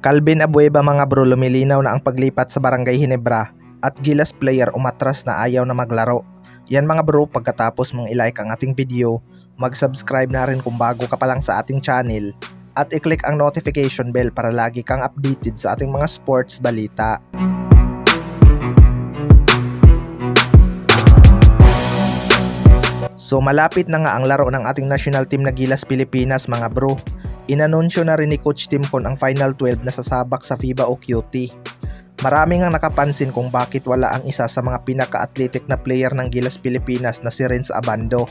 Calvin Abueva mga bro, lumilinaw na ang paglipat sa Barangay Ginebra at Gilas player umatras na ayaw na maglaro. Yan mga bro, pagkatapos mong ilike ang ating video, mag-subscribe na rin kung bago ka pa lang sa ating channel at i-click ang notification bell para lagi kang updated sa ating mga sports balita. So malapit na nga ang laro ng ating national team na Gilas Pilipinas mga bro. Inanunsyo na rin ni Coach Timcon ang Final 12 na sasabak sa FIBA o QT. Marami ngang nakapansin kung bakit wala ang isa sa mga pinaka-athletic na player ng Gilas Pilipinas na si Renz Abando.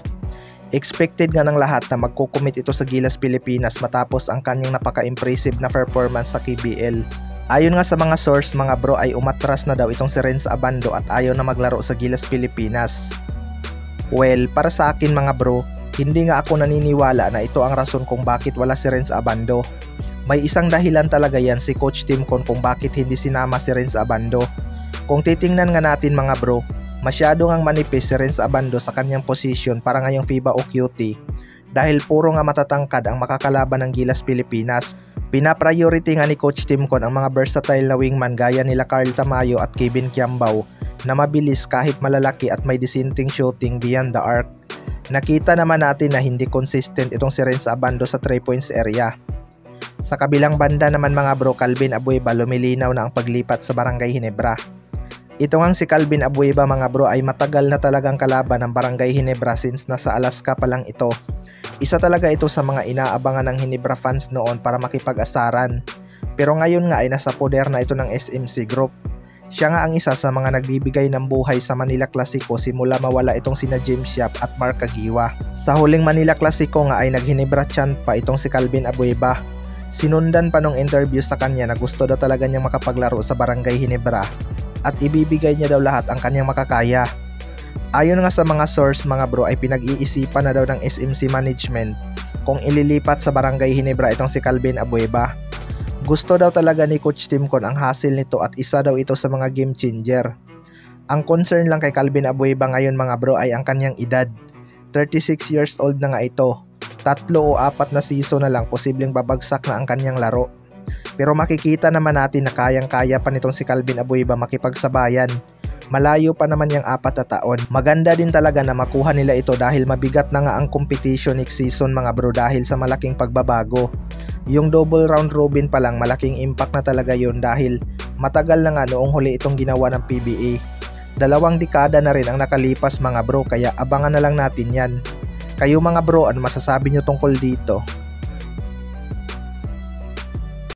Expected nga ng lahat na magkukumit ito sa Gilas Pilipinas matapos ang kanyang napaka-impressive na performance sa KBL. Ayon nga sa mga source mga bro ay umatras na daw itong si Renz Abando at ayaw na maglaro sa Gilas Pilipinas. Well, para sa akin mga bro, hindi nga ako naniniwala na ito ang rason kung bakit wala si Renz Abando. May isang dahilan talaga yan si Coach Timcon kung bakit hindi sinama si Renz Abando. Kung titingnan nga natin mga bro, masyado ngang manipis si Renz Abando sa kanyang position para ngayong FIBA o QT dahil puro nga matatangkad ang makakalaban ng Gilas Pilipinas. Pina-priority nga ni Coach Timcon ang mga versatile na wingman gaya nila Carl Tamayo at Kevin Kiambao na mabilis kahit malalaki at may dissenting shooting beyond the arc. Nakita naman natin na hindi consistent itong si Renz Abando sa 3 points area. Sa kabilang banda naman mga bro, Calvin Abueva lumilinaw na ang paglipat sa Barangay Ginebra. Ito ngang si Calvin Abueva mga bro ay matagal na talagang kalaban ng Barangay Ginebra since nasa Alaska pa lang ito. Isa talaga ito sa mga inaabangan ng Ginebra fans noon para makipag-asaran. Pero ngayon nga ay nasa poder na ito ng SMC Group. Siya nga ang isa sa mga nagbibigay ng buhay sa Manila Clasico simula mawala itong sina James Yap at Mark Caguioa. Sa huling Manila Clasico nga ay nag-Ginebra chant pa itong si Calvin Abueva. Sinundan pa nung interview sa kanya na gusto daw talaga niyang makapaglaro sa Barangay Ginebra at ibibigay niya daw lahat ang kanyang makakaya. Ayon nga sa mga source mga bro ay pinag-iisipan na daw ng SMC management kung ililipat sa Barangay Ginebra itong si Calvin Abueva. Gusto daw talaga ni Coach Timcon ang hassle nito at isa daw ito sa mga game changer. Ang concern lang kay Calvin Abueva ngayon mga bro ay ang kanyang edad. 36 years old na nga ito. 3 o 4 na season na lang posibleng babagsak na ang kanyang laro. Pero makikita naman natin na kayang-kaya pa nitong si Calvin Abueva makipagsabayan. Malayo pa naman yung 4 na taon. Maganda din talaga na makuha nila ito dahil mabigat na nga ang competition next season mga bro dahil sa malaking pagbabago. Yung double round robin pa lang malaking impact na talaga yun dahil matagal na nga noong huli itong ginawa ng PBA. 2 dekada na rin ang nakalipas mga bro kaya abangan na lang natin yan. Kayo mga bro, ano masasabi nyo tungkol dito?